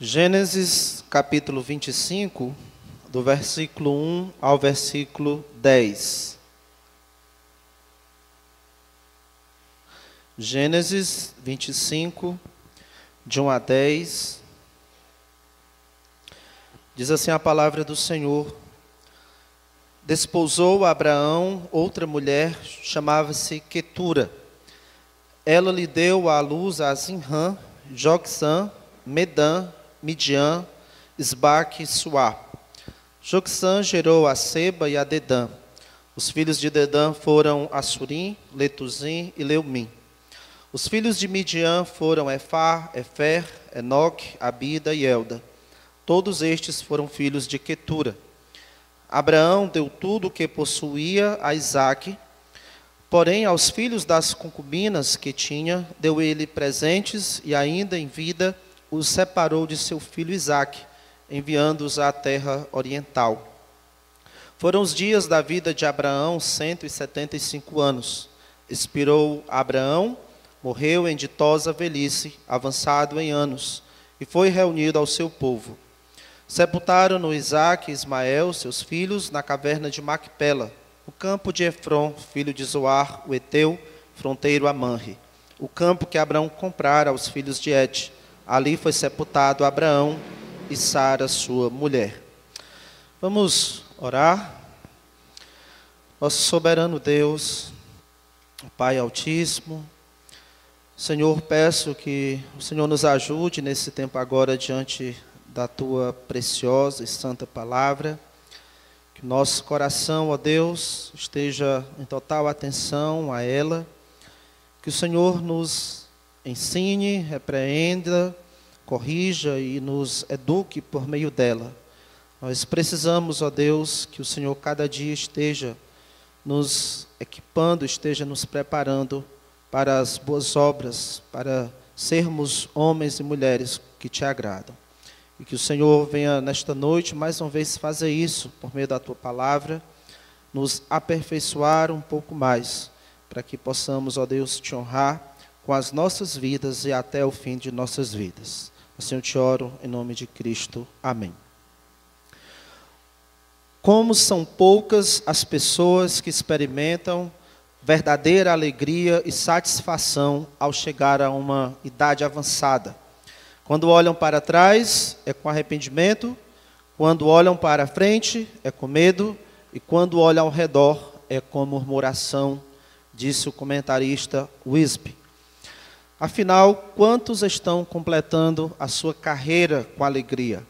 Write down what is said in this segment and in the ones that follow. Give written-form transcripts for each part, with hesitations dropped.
Gênesis capítulo 25, do versículo 1 ao versículo 10. Gênesis 25, de 1 a 10. Diz assim a palavra do Senhor: Desposou Abraão outra mulher, chamava-se Quetura. Ela lhe deu à luz a Zinrã, Joqusã, Medã, Midian, Isbaque e Suá. Joqusã gerou a Seba e a Dedã. Os filhos de Dedã foram Assurim, Letuzim e Leumim. Os filhos de Midian foram Efá, Efer, Enoque, Abida e Elda. Todos estes foram filhos de Quetura. Abraão deu tudo o que possuía a Isaque, porém aos filhos das concubinas que tinha, deu ele presentes e ainda em vida os separou de seu filho Isaque, enviando-os à terra oriental. Foram os dias da vida de Abraão 175 anos. Expirou Abraão, morreu em ditosa velhice, avançado em anos, e foi reunido ao seu povo. Sepultaram-no Isaque e Ismael, seus filhos, na caverna de Macpela, no campo de Efron, filho de Zoar, o Eteu, fronteiro a Manre, o campo que Abraão comprara aos filhos de Et. Ali foi sepultado Abraão e Sara, sua mulher. Vamos orar. Nosso soberano Deus, Pai Altíssimo, Senhor, peço que o Senhor nos ajude nesse tempo agora diante da Tua preciosa e santa palavra. Que nosso coração, ó Deus, esteja em total atenção a ela. Que o Senhor nos ensine, repreenda, corrija e nos eduque por meio dela. Nós precisamos, ó Deus, que o Senhor cada dia esteja nos equipando, esteja nos preparando para as boas obras, para sermos homens e mulheres que te agradam. E que o Senhor venha nesta noite, mais uma vez, fazer isso por meio da Tua palavra, nos aperfeiçoar um pouco mais, para que possamos, ó Deus, te honrar com as nossas vidas e até o fim de nossas vidas. Assim eu te oro em nome de Cristo. Amém. Como são poucas as pessoas que experimentam verdadeira alegria e satisfação ao chegar a uma idade avançada. Quando olham para trás, é com arrependimento. Quando olham para frente, é com medo. E quando olham ao redor, é com murmuração, disse o comentarista Wisby. Afinal, quantos estão completando a sua carreira com alegria?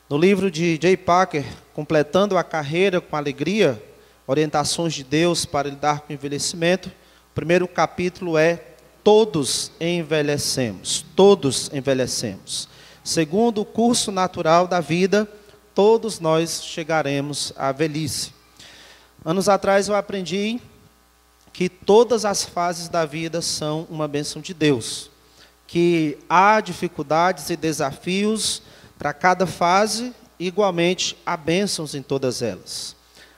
No livro de J. Packer, Completando a Carreira com Alegria, Orientações de Deus para lidar com o envelhecimento, o primeiro capítulo é Todos envelhecemos. Todos envelhecemos. Segundo o curso natural da vida, todos nós chegaremos à velhice. Anos atrás eu aprendi que todas as fases da vida são uma bênção de Deus, que há dificuldades e desafios para cada fase, e igualmente há bênçãos em todas elas.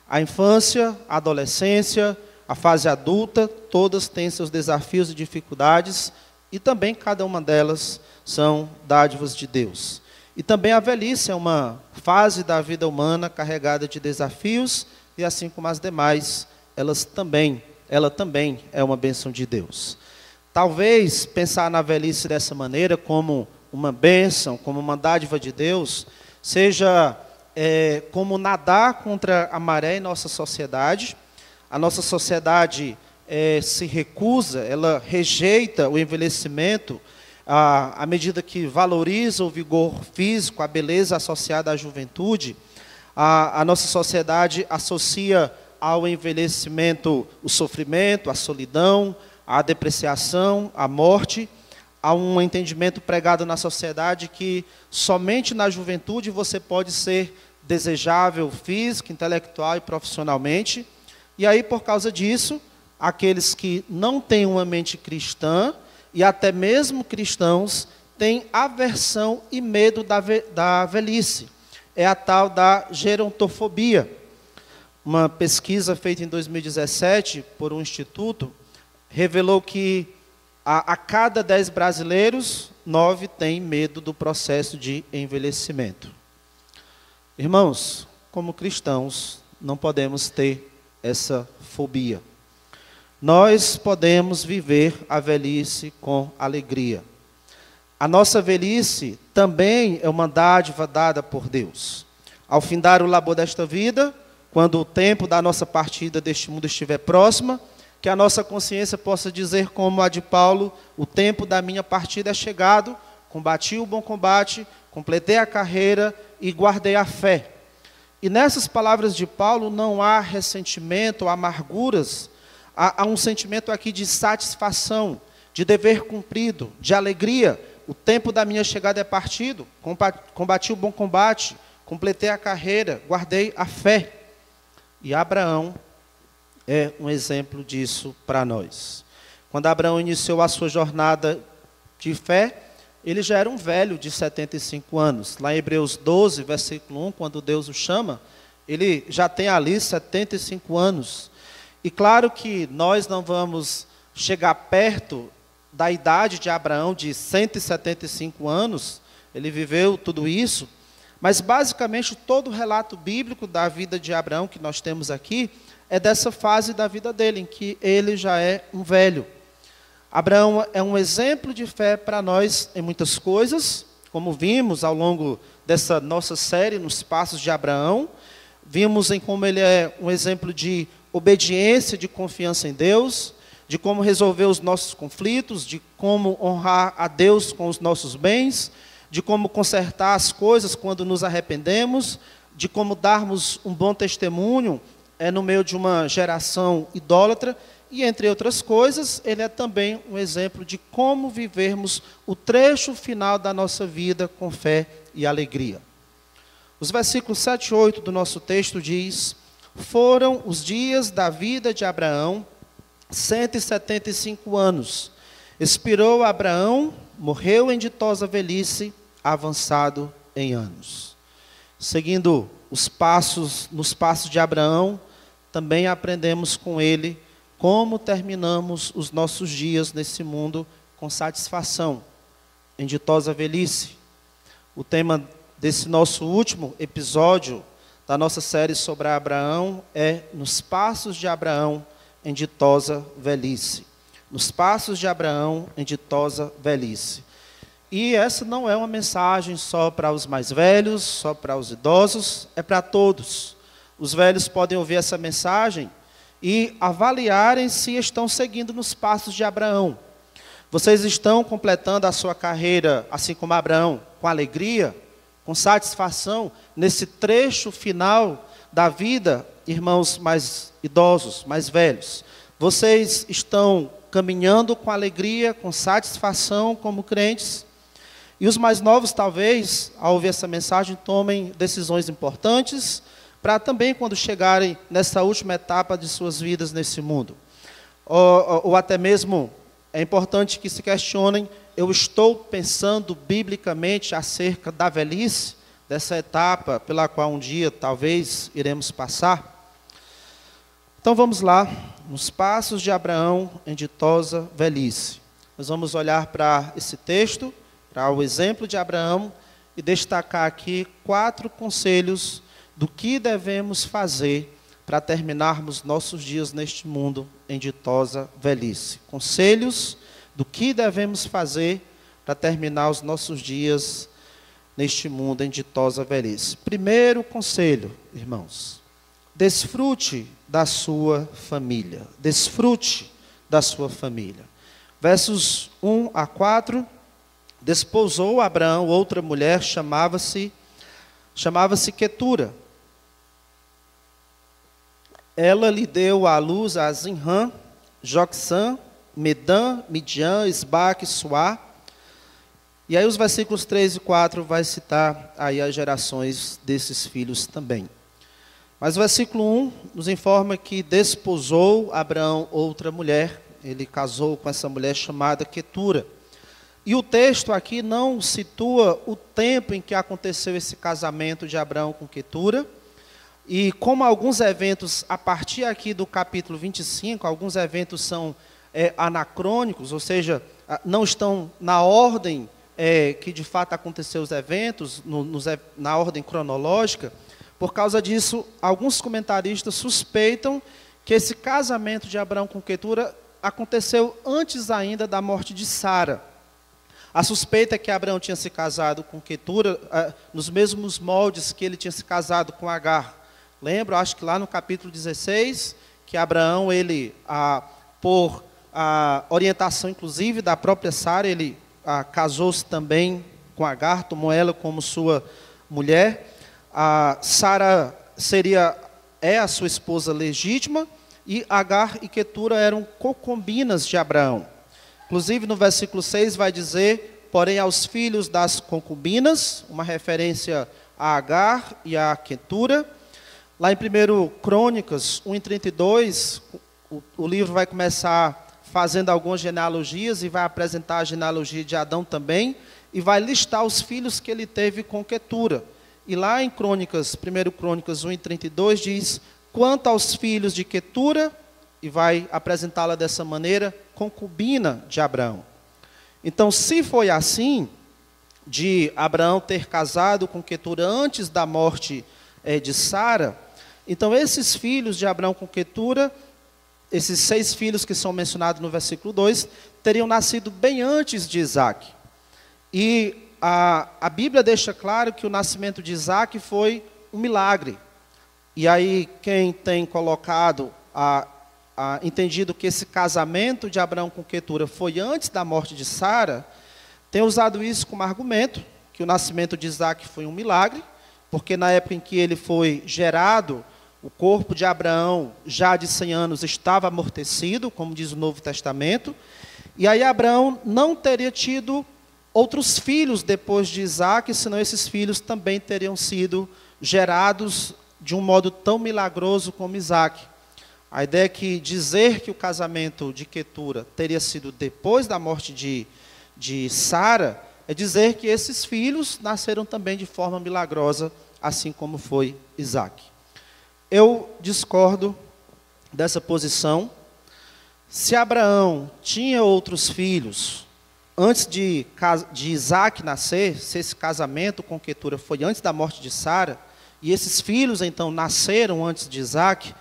A infância, a adolescência, a fase adulta, todas têm seus desafios e dificuldades, e também cada uma delas são dádivas de Deus. E também a velhice é uma fase da vida humana carregada de desafios, e assim como as demais, ela também é uma bênção de Deus. Talvez pensar na velhice dessa maneira, como uma bênção, como uma dádiva de Deus, seja como nadar contra a maré em nossa sociedade. A nossa sociedade se recusa, ela rejeita o envelhecimento à medida que valoriza o vigor físico, a beleza associada à juventude. A nossa sociedade associa ao envelhecimento o sofrimento, a solidão, a depreciação, a morte. Há um entendimento pregado na sociedade que somente na juventude você pode ser desejável física, intelectual e profissionalmente. E aí, por causa disso, aqueles que não têm uma mente cristã, e até mesmo cristãos, têm aversão e medo da velhice. É a tal da gerontofobia. Uma pesquisa feita em 2017 por um instituto revelou que a cada 10 brasileiros, 9 têm medo do processo de envelhecimento. Irmãos, como cristãos, não podemos ter essa fobia. Nós podemos viver a velhice com alegria. A nossa velhice também é uma dádiva dada por Deus. Ao findar o labor desta vida, quando o tempo da nossa partida deste mundo estiver próxima, que a nossa consciência possa dizer como a de Paulo: o tempo da minha partida é chegado, combati o bom combate, completei a carreira e guardei a fé. E nessas palavras de Paulo não há ressentimento, amarguras, há um sentimento aqui de satisfação, de dever cumprido, de alegria. O tempo da minha chegada é partido, combati o bom combate, completei a carreira, guardei a fé. E Abraão é um exemplo disso para nós. Quando Abraão iniciou a sua jornada de fé, ele já era um velho de 75 anos. Lá em Hebreus 12, versículo 1, quando Deus o chama, ele já tem ali 75 anos. E claro que nós não vamos chegar perto da idade de Abraão, de 175 anos, ele viveu tudo isso, mas basicamente todo o relato bíblico da vida de Abraão que nós temos aqui, é dessa fase da vida dele, em que ele já é um velho. Abraão é um exemplo de fé para nós em muitas coisas, como vimos ao longo dessa nossa série, nos passos de Abraão, vimos em como ele é um exemplo de obediência, de confiança em Deus, de como resolver os nossos conflitos, de como honrar a Deus com os nossos bens, de como consertar as coisas quando nos arrependemos, de como darmos um bom testemunho no meio de uma geração idólatra, e entre outras coisas, ele é também um exemplo de como vivermos o trecho final da nossa vida com fé e alegria. Os versículos 7 e 8 do nosso texto diz: foram os dias da vida de Abraão 175 anos. Expirou Abraão, morreu em ditosa velhice, avançado em anos. Seguindo nos passos de Abraão, também aprendemos com ele como terminamos os nossos dias nesse mundo com satisfação, em ditosa velhice. O tema desse nosso último episódio da nossa série sobre Abraão é nos passos de Abraão em ditosa velhice. Nos passos de Abraão em ditosa velhice. E essa não é uma mensagem só para os mais velhos, só para os idosos, é para todos. Os velhos podem ouvir essa mensagem e avaliarem se estão seguindo nos passos de Abraão. Vocês estão completando a sua carreira, assim como Abraão, com alegria, com satisfação, nesse trecho final da vida, irmãos mais idosos, mais velhos? Vocês estão caminhando com alegria, com satisfação como crentes? E os mais novos, talvez, ao ouvir essa mensagem, tomem decisões importantes, para também, quando chegarem nessa última etapa de suas vidas nesse mundo. Ou até mesmo, é importante que se questionem: eu estou pensando biblicamente acerca da velhice, dessa etapa pela qual um dia, talvez, iremos passar? Então vamos lá, nos passos de Abraão em ditosa velhice. Nós vamos olhar para esse texto, para o exemplo de Abraão, e destacar aqui 4 conselhos do que devemos fazer para terminarmos nossos dias neste mundo em ditosa velhice. Conselhos do que devemos fazer para terminar os nossos dias neste mundo em ditosa velhice. Primeiro conselho, irmãos: desfrute da sua família. Desfrute da sua família. Versos 1 a 4. Desposou Abraão outra mulher, chamava-se Quetura. Ela lhe deu à luz a Zinrã, Jocsã, Medã, Midian, Esbaque, Suá. E aí os versículos 3 e 4 vai citar aí as gerações desses filhos também. Mas o versículo 1 nos informa que desposou Abraão outra mulher. Ele casou com essa mulher chamada Quetura. E o texto aqui não situa o tempo em que aconteceu esse casamento de Abraão com Quetura. E como alguns eventos, a partir aqui do capítulo 25, alguns eventos são anacrônicos, ou seja, não estão na ordem que de fato aconteceu os eventos na ordem cronológica. Por causa disso, alguns comentaristas suspeitam que esse casamento de Abraão com Quetura aconteceu antes ainda da morte de Sara. A suspeita é que Abraão tinha se casado com Quetura nos mesmos moldes que ele tinha se casado com Agar. Lembro, acho que lá no capítulo 16, que Abraão, ele, por orientação inclusive da própria Sara, ele casou-se também com Agar, tomou ela como sua mulher. Sara é a sua esposa legítima, e Agar e Quetura eram concubinas de Abraão. Inclusive no versículo 6 vai dizer, porém aos filhos das concubinas, uma referência a Agar e a Quetura. Lá em 1 Crônicas 1:32, o livro vai começar fazendo algumas genealogias e vai apresentar a genealogia de Adão também, e vai listar os filhos que ele teve com Quetura. E lá em 1 Crônicas 1:32 diz, quanto aos filhos de Quetura, e vai apresentá-la dessa maneira, concubina de Abraão. Então, se foi assim, de Abraão ter casado com Quetura antes da morte de Sara, então esses filhos de Abraão com Quetura, esses 6 filhos que são mencionados no versículo 2, teriam nascido bem antes de Isaac. E a Bíblia deixa claro que o nascimento de Isaac foi um milagre. E aí quem tem colocado, entendido que esse casamento de Abraão com Quetura foi antes da morte de Sara, tem usado isso como argumento, que o nascimento de Isaac foi um milagre, porque na época em que ele foi gerado, o corpo de Abraão, já de 100 anos, estava amortecido, como diz o Novo Testamento, e aí Abraão não teria tido outros filhos depois de Isaac, senão esses filhos também teriam sido gerados de um modo tão milagroso como Isaac. A ideia é que dizer que o casamento de Quetura teria sido depois da morte de Sara, é dizer que esses filhos nasceram também de forma milagrosa, assim como foi Isaac. Eu discordo dessa posição. Se Abraão tinha outros filhos antes de Isaac nascer, se esse casamento com Quetura foi antes da morte de Sara, e esses filhos então nasceram antes de Isaac,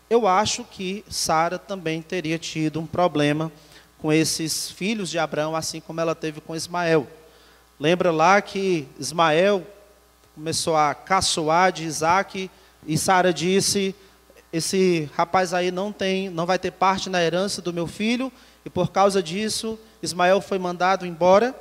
eu acho que Sara também teria tido um problema com esses filhos de Abraão, assim como ela teve com Ismael. Lembra lá que Ismael começou a caçoar de Isaac, e Sara disse, esse rapaz aí não vai ter parte na herança do meu filho, e por causa disso, Ismael foi mandado embora.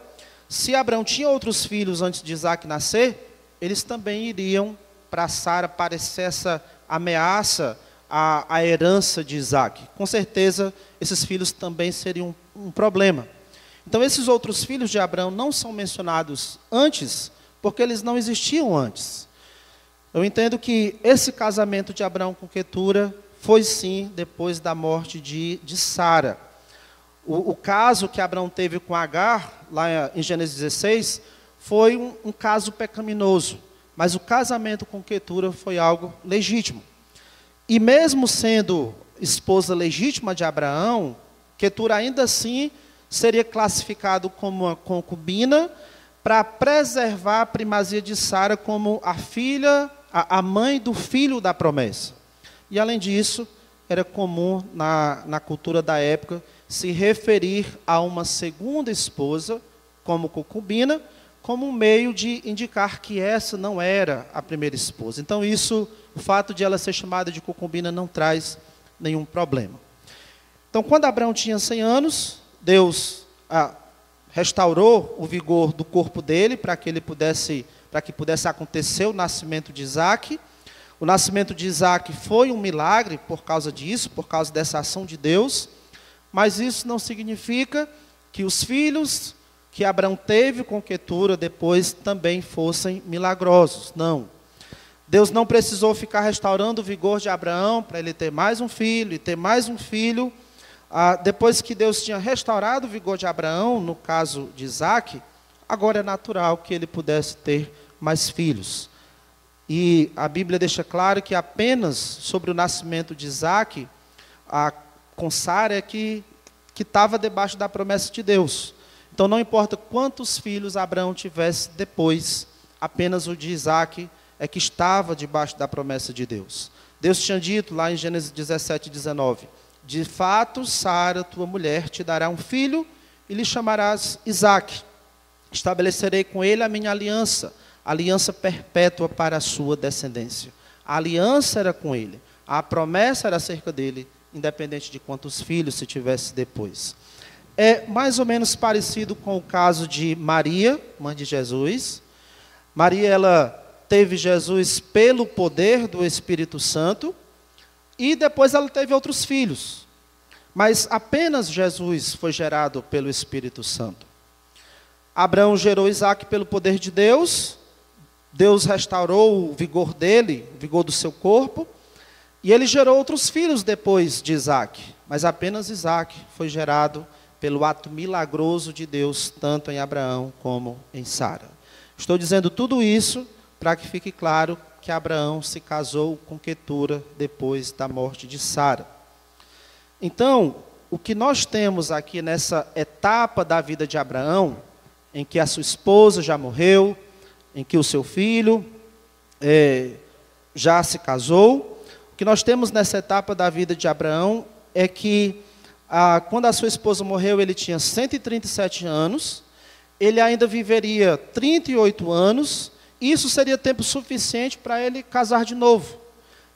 Se Abraão tinha outros filhos antes de Isaac nascer, eles também iriam para Sara parecer essa ameaça à herança de Isaac. Com certeza, esses filhos também seriam um problema. Então, esses outros filhos de Abraão não são mencionados antes, porque eles não existiam antes. Eu entendo que esse casamento de Abraão com Quetura foi sim depois da morte de Sara. O caso que Abraão teve com Agar, lá em Gênesis 16, foi um caso pecaminoso, mas o casamento com Quetura foi algo legítimo. E mesmo sendo esposa legítima de Abraão, Quetura ainda assim seria classificado como uma concubina para preservar a primazia de Sara como a filha, a mãe do filho da promessa. E além disso, era comum na cultura da época se referir a uma segunda esposa como concubina, como um meio de indicar que essa não era a primeira esposa. Então o fato de ela ser chamada de concubina não traz nenhum problema. Então, quando Abraão tinha 100 anos, Deus restaurou o vigor do corpo dele para que pudesse acontecer o nascimento de Isaac. O nascimento de Isaac foi um milagre por causa disso, por causa dessa ação de Deus, mas isso não significa que os filhos que Abraão teve com Quetura depois também fossem milagrosos. Não. Deus não precisou ficar restaurando o vigor de Abraão para ele ter mais um filho e ter mais um filho. Depois que Deus tinha restaurado o vigor de Abraão, no caso de Isaac, agora é natural que ele pudesse ter mais filhos. E a Bíblia deixa claro que apenas sobre o nascimento de Isaac, com Sara é que estava debaixo da promessa de Deus. Então não importa quantos filhos Abraão tivesse depois, apenas o de Isaque é que estava debaixo da promessa de Deus. Deus tinha dito lá em Gênesis 17, 19, de fato, Sara, tua mulher, te dará um filho e lhe chamarás Isaque. Estabelecerei com ele a minha aliança perpétua para a sua descendência. A aliança era com ele, a promessa era acerca dele, independente de quantos filhos se tivesse depois. É mais ou menos parecido com o caso de Maria, mãe de Jesus. Maria, ela teve Jesus pelo poder do Espírito Santo, e depois ela teve outros filhos. Mas apenas Jesus foi gerado pelo Espírito Santo. Abraão gerou Isaque pelo poder de Deus. Deus restaurou o vigor dele, o vigor do seu corpo. E ele gerou outros filhos depois de Isaque. Mas apenas Isaque foi gerado pelo ato milagroso de Deus, tanto em Abraão como em Sara. Estou dizendo tudo isso para que fique claro que Abraão se casou com Quetura depois da morte de Sara. Então, o que nós temos aqui nessa etapa da vida de Abraão, em que a sua esposa já morreu, em que o seu filho já se casou, o que nós temos nessa etapa da vida de Abraão é que, quando a sua esposa morreu, ele tinha 137 anos, ele ainda viveria 38 anos, isso seria tempo suficiente para ele casar de novo,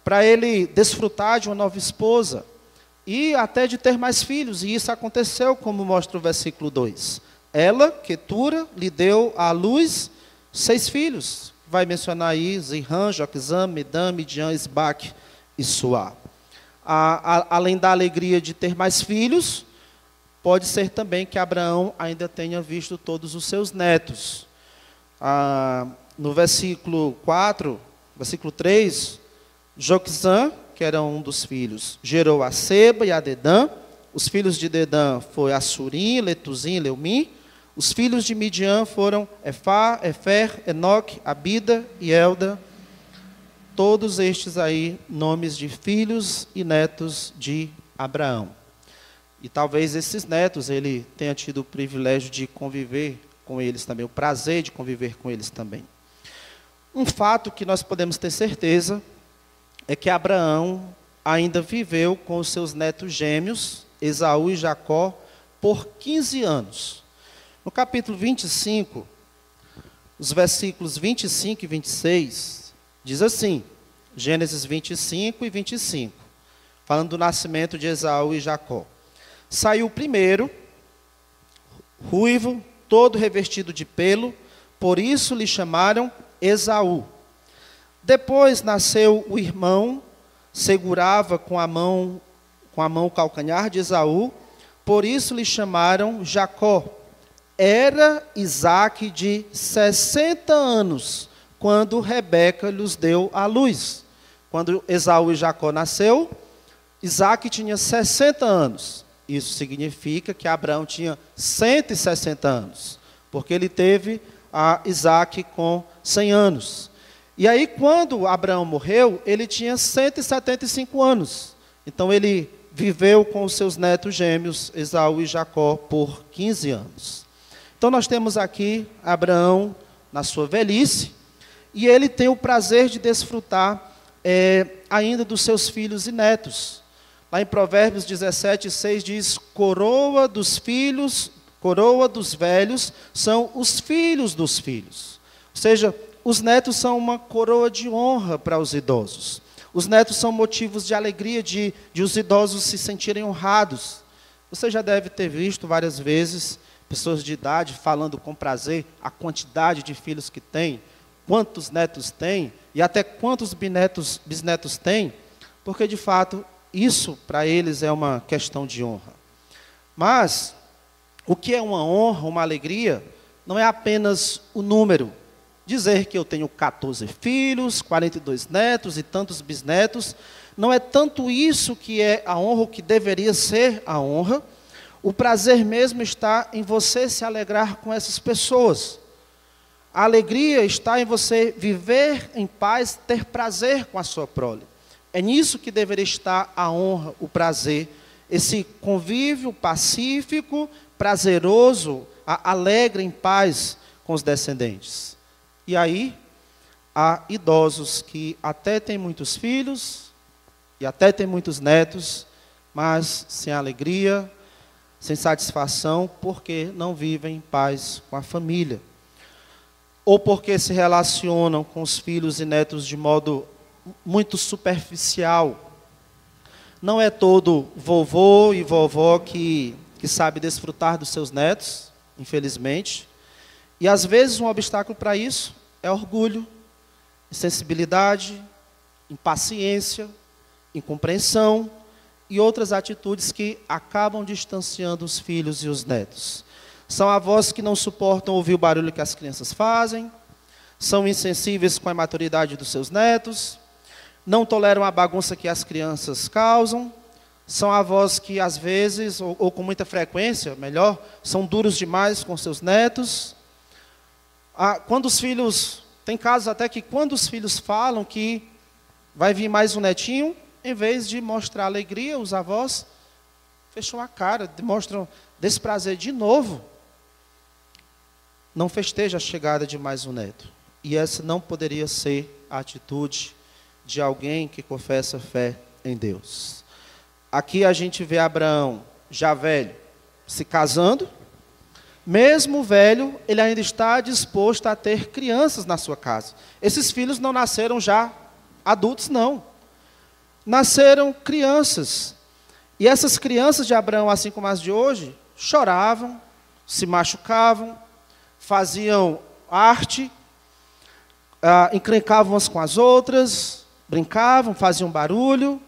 para ele desfrutar de uma nova esposa, e até de ter mais filhos, e isso aconteceu, como mostra o versículo 2. Ela, Quetura, lhe deu à luz 6 filhos, vai mencionar aí Zirã, Joquezã, Medã, Midian, Isbaque e Suá. Além da alegria de ter mais filhos, pode ser também que Abraão ainda tenha visto todos os seus netos. No versículo 4, versículo 3, Joquezã, que era um dos filhos, gerou a Seba e a Dedã. Os filhos de Dedã foram Assurim, Letuzim e Leumim. Os filhos de Midian foram Efá, Efer, Enoque, Abida e Elda. Todos estes aí, nomes de filhos e netos de Abraão. E talvez esses netos, ele tenha tido o privilégio de conviver com eles também, o prazer de conviver com eles também. Um fato que nós podemos ter certeza é que Abraão ainda viveu com os seus netos gêmeos, Esaú e Jacó, por 15 anos. No capítulo 25, os versículos 25 e 26, diz assim, Gênesis 25 e 25, falando do nascimento de Esaú e Jacó. Saiu o primeiro, ruivo, todo revestido de pelo, por isso lhe chamaram Esaú. Depois nasceu o irmão, segurava com a mão o calcanhar de Esaú, por isso lhe chamaram Jacó. Era Isaque de 60 anos, quando Rebeca lhes deu à luz. Quando Esaú e Jacó nasceu, Isaque tinha 60 anos. Isso significa que Abraão tinha 160 anos, porque ele teve a Isaque com 100 anos. E aí, quando Abraão morreu, ele tinha 175 anos. Então, ele viveu com os seus netos gêmeos, Esaú e Jacó, por 15 anos. Então, nós temos aqui Abraão na sua velhice, e ele tem o prazer de desfrutar ainda dos seus filhos e netos. Lá em Provérbios 17, 6 diz, coroa dos velhos são os filhos dos filhos. Ou seja, os netos são uma coroa de honra para os idosos. Os netos são motivos de alegria, de os idosos se sentirem honrados. Você já deve ter visto várias vezes pessoas de idade falando com prazer a quantidade de filhos que tem, quantos netos tem e até quantos bisnetos tem, porque de fato isso para eles é uma questão de honra. Mas o que é uma honra, uma alegria, não é apenas o número. Dizer que eu tenho 14 filhos, 42 netos e tantos bisnetos, não é tanto isso que é a honra, o que deveria ser a honra. O prazer mesmo está em você se alegrar com essas pessoas. A alegria está em você viver em paz, ter prazer com a sua prole. É nisso que deveria estar a honra, o prazer, esse convívio pacífico, prazeroso, alegre, em paz com os descendentes. E aí, há idosos que até têm muitos filhos e até têm muitos netos, mas sem alegria, sem satisfação, porque não vivem em paz com a família. Ou porque se relacionam com os filhos e netos de modo muito superficial. Não é todo vovô e vovó que sabe desfrutar dos seus netos, infelizmente. E às vezes um obstáculo para isso é orgulho, insensibilidade, impaciência, incompreensão e outras atitudes que acabam distanciando os filhos e os netos. São avós que não suportam ouvir o barulho que as crianças fazem, são insensíveis com a imaturidade dos seus netos, não toleram a bagunça que as crianças causam, são avós que às vezes, ou com muita frequência, melhor, são duros demais com seus netos. Quando os filhos, tem casos até que quando os filhos falam que vai vir mais um netinho, em vez de mostrar alegria, os avós fecham a cara, demonstram desprazer de novo. Não festeja a chegada de mais um neto. E essa não poderia ser a atitude de alguém que confessa fé em Deus. Aqui a gente vê Abraão, já velho, se casando. Mesmo velho, ele ainda está disposto a ter crianças na sua casa. Esses filhos não nasceram já adultos, não. Nasceram crianças. E essas crianças de Abraão, assim como as de hoje, choravam, se machucavam, faziam arte, encrencavam umas com as outras, brincavam, faziam barulho,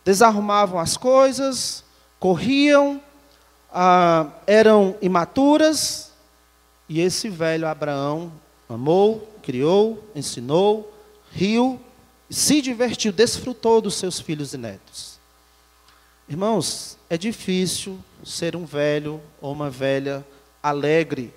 desarrumavam as coisas, corriam, eram imaturas. E esse velho Abraão amou, criou, ensinou, riu, se divertiu, desfrutou dos seus filhos e netos. Irmãos, é difícil ser um velho ou uma velha alegre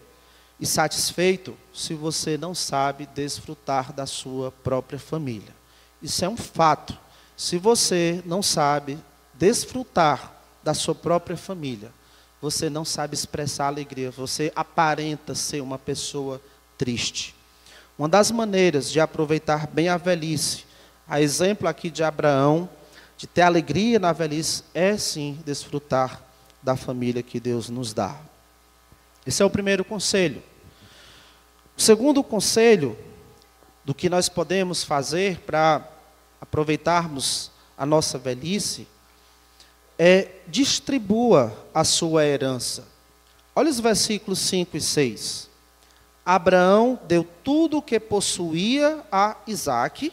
e satisfeito se você não sabe desfrutar da sua própria família. Isso é um fato. Se você não sabe desfrutar da sua própria família, você não sabe expressar alegria, você aparenta ser uma pessoa triste. Uma das maneiras de aproveitar bem a velhice, a exemplo aqui de Abraão, de ter alegria na velhice, é sim desfrutar da família que Deus nos dá. Esse é o primeiro conselho. O segundo conselho do que nós podemos fazer para aproveitarmos a nossa velhice é: distribua a sua herança. Olha os versículos 5 e 6. Abraão deu tudo o que possuía a Isaque,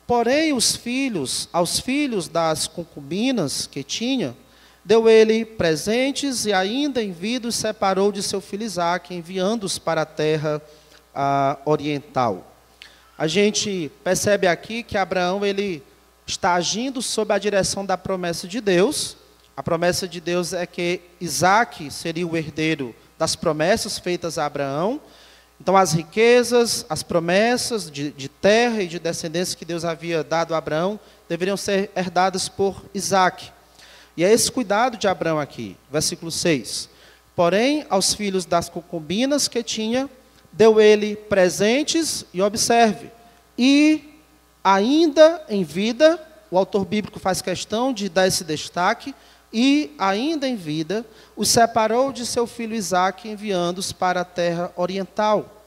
porém aos filhos das concubinas que tinha, deu ele presentes e ainda em vida os separou de seu filho Isaque, enviando-os para a terra oriental. A gente percebe aqui que Abraão ele está agindo sob a direção da promessa de Deus. A promessa de Deus é que Isaque seria o herdeiro das promessas feitas a Abraão. Então as riquezas, as promessas de terra e de descendência que Deus havia dado a Abraão deveriam ser herdadas por Isaque. E é esse cuidado de Abraão aqui, versículo 6. Porém, aos filhos das concubinas que tinha, deu ele presentes, e observe, e ainda em vida, o autor bíblico faz questão de dar esse destaque, e ainda em vida, os separou de seu filho Isaque, enviando-os para a terra oriental.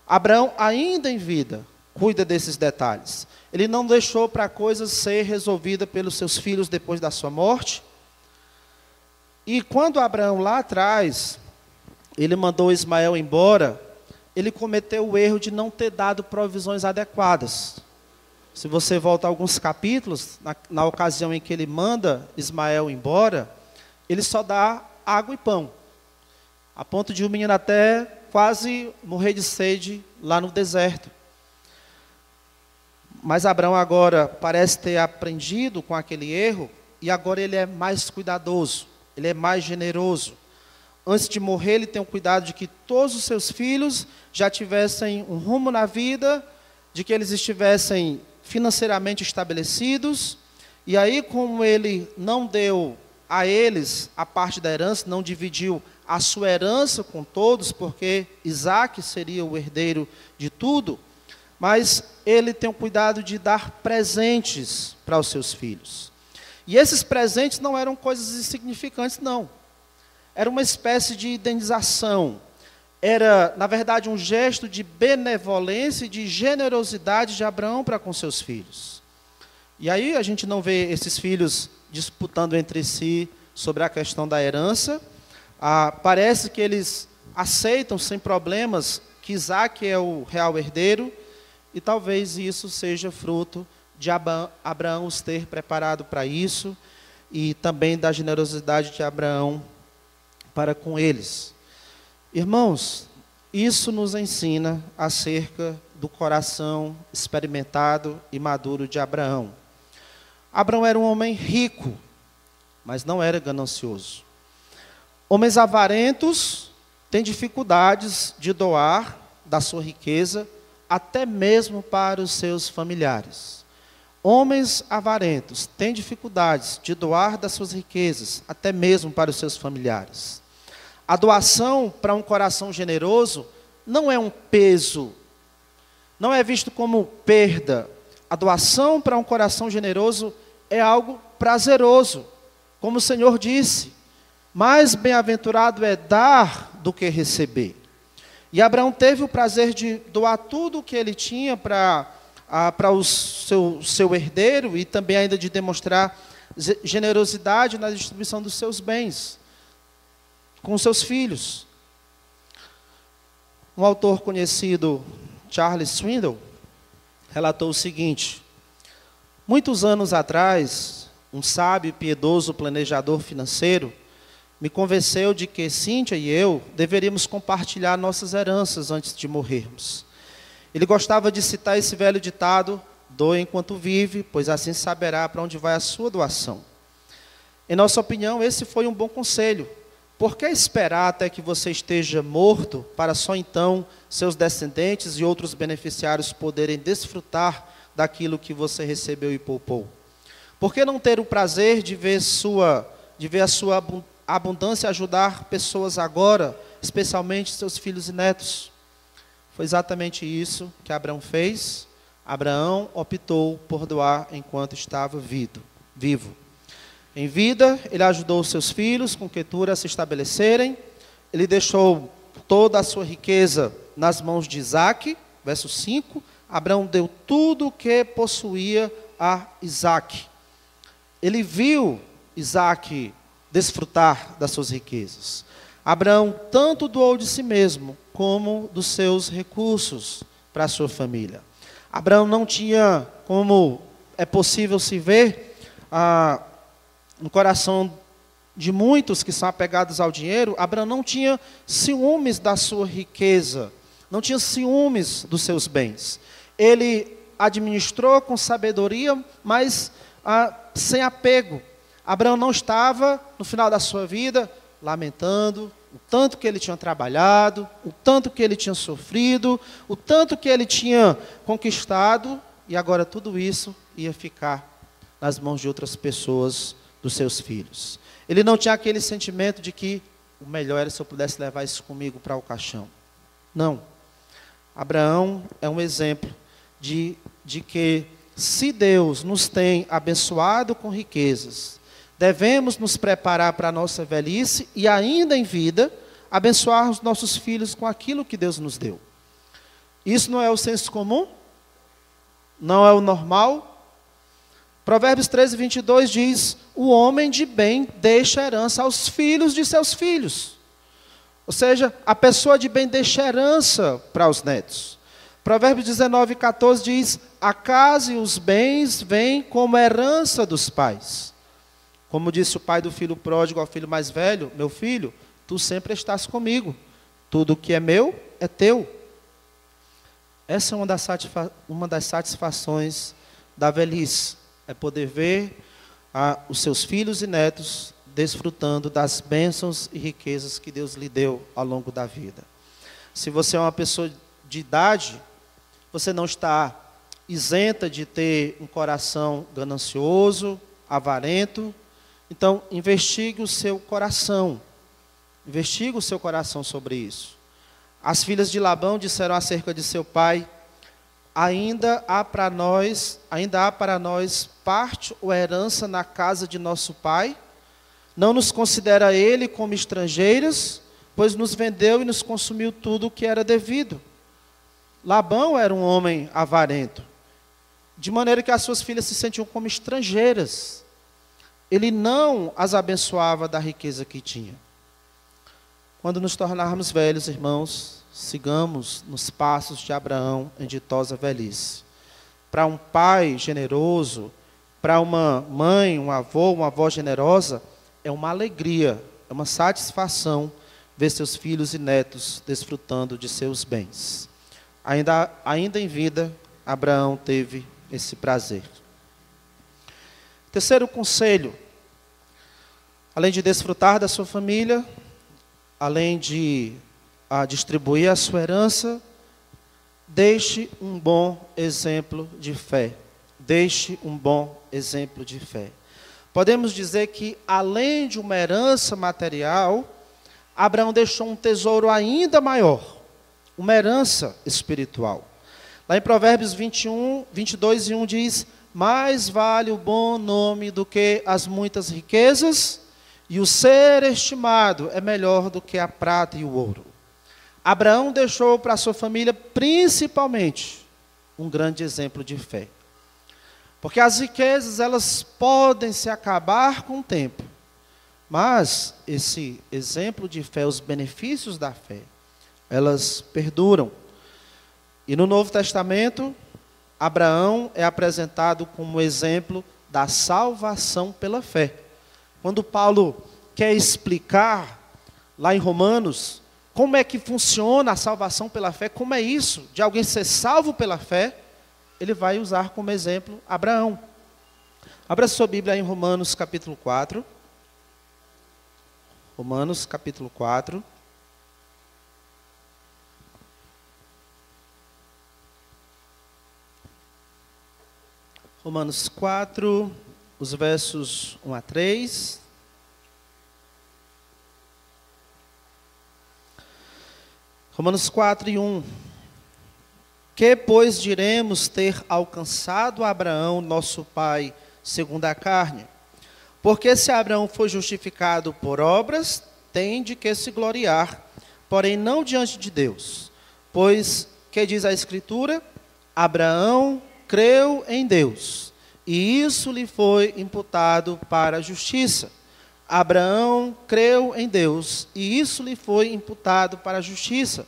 Abraão, ainda em vida, cuida desses detalhes. Ele não deixou para a coisa ser resolvida pelos seus filhos depois da sua morte. E quando Abraão lá atrás, ele mandou Ismael embora, ele cometeu o erro de não ter dado provisões adequadas. Se você volta a alguns capítulos, na ocasião em que ele manda Ismael embora, ele só dá água e pão, a ponto de o menino até quase morrer de sede lá no deserto. Mas Abraão agora parece ter aprendido com aquele erro, e agora ele é mais cuidadoso, ele é mais generoso. Antes de morrer, ele tem o cuidado de que todos os seus filhos já tivessem um rumo na vida, de que eles estivessem financeiramente estabelecidos. E aí, como ele não deu a eles a parte da herança, não dividiu a sua herança com todos, porque Isaac seria o herdeiro de tudo, mas ele tem o cuidado de dar presentes para os seus filhos. E esses presentes não eram coisas insignificantes, não. Era uma espécie de indenização. Era, na verdade, um gesto de benevolência e de generosidade de Abraão para com seus filhos. E aí a gente não vê esses filhos disputando entre si sobre a questão da herança. Parece que eles aceitam sem problemas que Isaac é o real herdeiro, e talvez isso seja fruto de Abraão os ter preparado para isso, e também da generosidade de Abraão para com eles. Irmãos, isso nos ensina acerca do coração experimentado e maduro de Abraão. Abraão era um homem rico, mas não era ganancioso. Homens avarentos têm dificuldades de doar da sua riqueza, até mesmo para os seus familiares. Homens avarentos têm dificuldades de doar das suas riquezas, até mesmo para os seus familiares. A doação para um coração generoso não é um peso, não é visto como perda. A doação para um coração generoso é algo prazeroso. Como o Senhor disse, mais bem-aventurado é dar do que receber. E Abraão teve o prazer de doar tudo o que ele tinha para o seu herdeiro, e também ainda de demonstrar generosidade na distribuição dos seus bens com os seus filhos. Um autor conhecido, Charles Swindoll, relatou o seguinte: muitos anos atrás, um sábio e piedoso planejador financeiro me convenceu de que Cíntia e eu deveríamos compartilhar nossas heranças antes de morrermos. Ele gostava de citar esse velho ditado: doe enquanto vive, pois assim saberá para onde vai a sua doação. Em nossa opinião, esse foi um bom conselho. Por que esperar até que você esteja morto, para só então seus descendentes e outros beneficiários poderem desfrutar daquilo que você recebeu e poupou? Por que não ter o prazer de ver a sua abundância ajudar pessoas agora, especialmente seus filhos e netos? Foi exatamente isso que Abraão fez. Abraão optou por doar enquanto estava vivo. Em vida, ele ajudou seus filhos com Quetura a se estabelecerem. Ele deixou toda a sua riqueza nas mãos de Isaac. Verso 5. Abraão deu tudo o que possuía a Isaac. Ele viu Isaac desfrutar das suas riquezas. Abraão tanto doou de si mesmo, como dos seus recursos para a sua família. Abraão não tinha, como é possível se ver, no coração de muitos que são apegados ao dinheiro, Abraão não tinha ciúmes da sua riqueza, não tinha ciúmes dos seus bens. Ele administrou com sabedoria, mas sem apego. Abraão não estava, no final da sua vida, lamentando o tanto que ele tinha trabalhado, o tanto que ele tinha sofrido, o tanto que ele tinha conquistado, e agora tudo isso ia ficar nas mãos de outras pessoas, dos seus filhos. Ele não tinha aquele sentimento de que o melhor era se eu pudesse levar isso comigo para o caixão. Não. Abraão é um exemplo de que, se Deus nos tem abençoado com riquezas, devemos nos preparar para a nossa velhice e, ainda em vida, abençoar os nossos filhos com aquilo que Deus nos deu. Isso não é o senso comum? Não é o normal? Provérbios 13, 22 diz: o homem de bem deixa herança aos filhos de seus filhos. Ou seja, a pessoa de bem deixa herança para os netos. Provérbios 19, 14 diz: a casa e os bens vêm como herança dos pais. Como disse o pai do filho pródigo ao filho mais velho: meu filho, tu sempre estás comigo, tudo que é meu é teu. Essa é uma das satisfações da velhice, é poder ver os seus filhos e netos desfrutando das bênçãos e riquezas que Deus lhe deu ao longo da vida. Se você é uma pessoa de idade, você não está isenta de ter um coração ganancioso, avarento. Então, investigue o seu coração. Investiga o seu coração sobre isso. As filhas de Labão disseram acerca de seu pai: ainda há para nós parte ou herança na casa de nosso pai? Não nos considera ele como estrangeiros, pois nos vendeu e nos consumiu tudo o que era devido. Labão era um homem avarento, de maneira que as suas filhas se sentiam como estrangeiras. Ele não as abençoava da riqueza que tinha. Quando nos tornarmos velhos, irmãos, sigamos nos passos de Abraão em ditosa velhice. Para um pai generoso, para uma mãe, um avô, uma avó generosa, é uma alegria, é uma satisfação ver seus filhos e netos desfrutando de seus bens. Ainda em vida, Abraão teve esse prazer. Terceiro conselho: além de desfrutar da sua família, além de distribuir a sua herança, deixe um bom exemplo de fé. Deixe um bom exemplo de fé. Podemos dizer que, além de uma herança material, Abraão deixou um tesouro ainda maior, uma herança espiritual. Lá em Provérbios 22:1 diz: mais vale o bom nome do que as muitas riquezas, e o ser estimado é melhor do que a prata e o ouro. Abraão deixou para a sua família, principalmente, um grande exemplo de fé. Porque as riquezas, elas podem se acabar com o tempo, mas esse exemplo de fé, os benefícios da fé, elas perduram. E no Novo Testamento, Abraão é apresentado como exemplo da salvação pela fé. Quando Paulo quer explicar, lá em Romanos, como é que funciona a salvação pela fé, como é isso, de alguém ser salvo pela fé, ele vai usar como exemplo Abraão. Abra sua Bíblia em Romanos capítulo 4. Romanos capítulo 4. Romanos 4, os versos 1 a 3. Romanos 4 e 1. Que, pois, diremos ter alcançado Abraão, nosso pai, segundo a carne? Porque se Abraão foi justificado por obras, tem de que se gloriar, porém não diante de Deus. Pois, que diz a Escritura? Abraão creu em Deus, e isso lhe foi imputado para a justiça. Abraão creu em Deus, e isso lhe foi imputado para a justiça.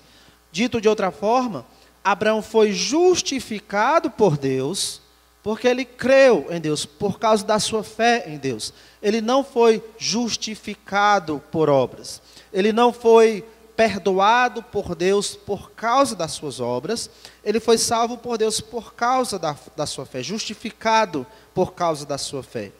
Dito de outra forma, Abraão foi justificado por Deus, porque ele creu em Deus, por causa da sua fé em Deus. Ele não foi justificado por obras. Ele não foi perdoado por Deus por causa das suas obras. Ele foi salvo por Deus por causa da sua fé, justificado por causa da sua fé.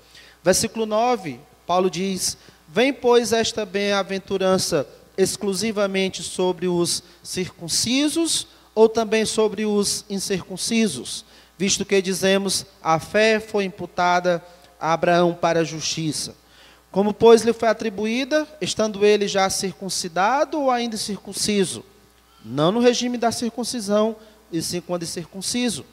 Versículo 9, Paulo diz: vem, pois, esta bem-aventurança exclusivamente sobre os circuncisos ou também sobre os incircuncisos? Visto que dizemos, a fé foi imputada a Abraão para a justiça. Como, pois, lhe foi atribuída, estando ele já circuncidado ou ainda incircunciso? Não no regime da circuncisão, e sim quando incircunciso.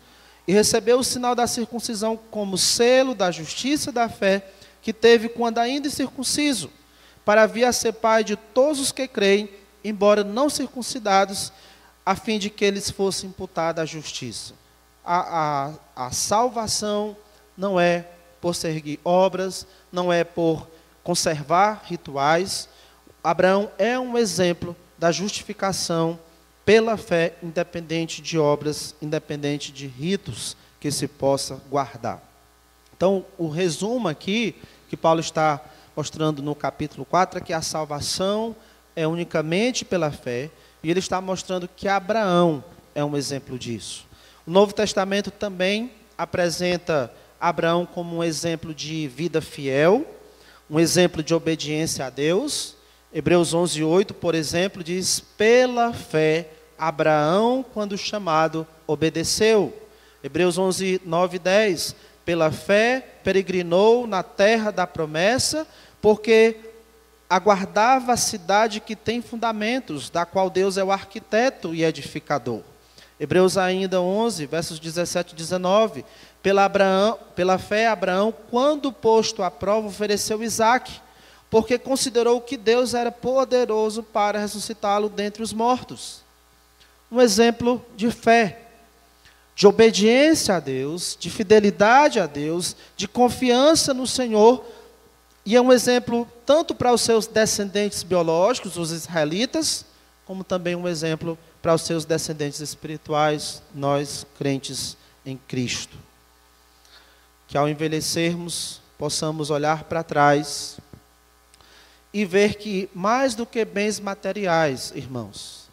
E recebeu o sinal da circuncisão como selo da justiça da fé, que teve quando ainda incircunciso, para vir a ser pai de todos os que creem, embora não circuncidados, a fim de que lhes fosse imputada a justiça. A salvação não é por seguir obras, não é por conservar rituais. Abraão é um exemplo da justificação pela fé, independente de obras, independente de ritos que se possa guardar. Então, o resumo aqui, que Paulo está mostrando no capítulo 4, é que a salvação é unicamente pela fé, e ele está mostrando que Abraão é um exemplo disso. O Novo Testamento também apresenta Abraão como um exemplo de vida fiel, um exemplo de obediência a Deus. Hebreus 11:8, por exemplo, diz: pela fé, Abraão, quando chamado, obedeceu. Hebreus 11:9 e 10, pela fé, peregrinou na terra da promessa, porque aguardava a cidade que tem fundamentos, da qual Deus é o arquiteto e edificador. Hebreus ainda 11, versos 17 e 19. Pela fé, Abraão, quando posto à prova, ofereceu Isaque, porque considerou que Deus era poderoso para ressuscitá-lo dentre os mortos. Um exemplo de fé, de obediência a Deus, de fidelidade a Deus, de confiança no Senhor, e é um exemplo tanto para os seus descendentes biológicos, os israelitas, como também um exemplo para os seus descendentes espirituais, nós crentes em Cristo. Que ao envelhecermos, possamos olhar para trás e ver que mais do que bens materiais, irmãos,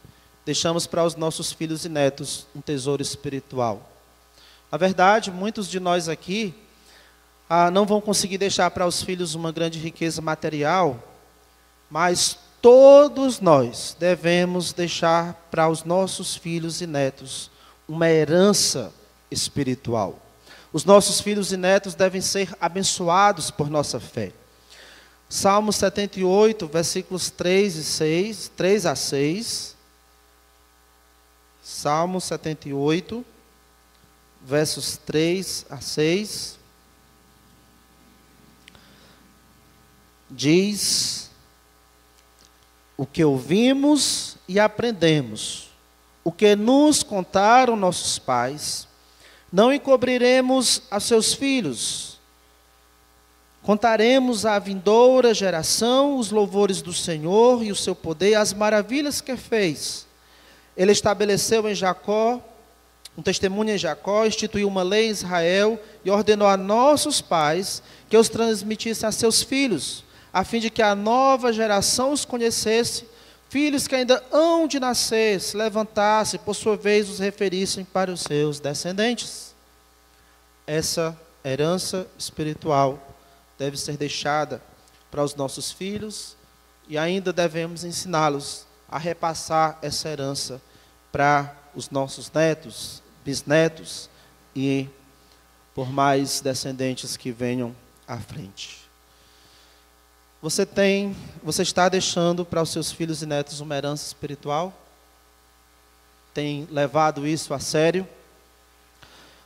deixamos para os nossos filhos e netos um tesouro espiritual. Na verdade, muitos de nós aqui não vão conseguir deixar para os filhos uma grande riqueza material, mas todos nós devemos deixar para os nossos filhos e netos uma herança espiritual. Os nossos filhos e netos devem ser abençoados por nossa fé. Salmo 78, versículos 3 a 6. Salmo 78, versos 3 a 6. Diz: o que ouvimos e aprendemos, o que nos contaram nossos pais, não encobriremos a seus filhos. Contaremos à vindoura geração os louvores do Senhor e o seu poder, as maravilhas que fez. Ele estabeleceu em Jacó um testemunho em Jacó, instituiu uma lei em Israel e ordenou a nossos pais que os transmitissem a seus filhos, a fim de que a nova geração os conhecesse, filhos que ainda hão de nascer, se levantassem, por sua vez os referissem para os seus descendentes. Essa herança espiritual deve ser deixada para os nossos filhos e ainda devemos ensiná-los a repassar essa herança para os nossos netos, bisnetos e por mais descendentes que venham à frente. Você está deixando para os seus filhos e netos uma herança espiritual? Tem levado isso a sério?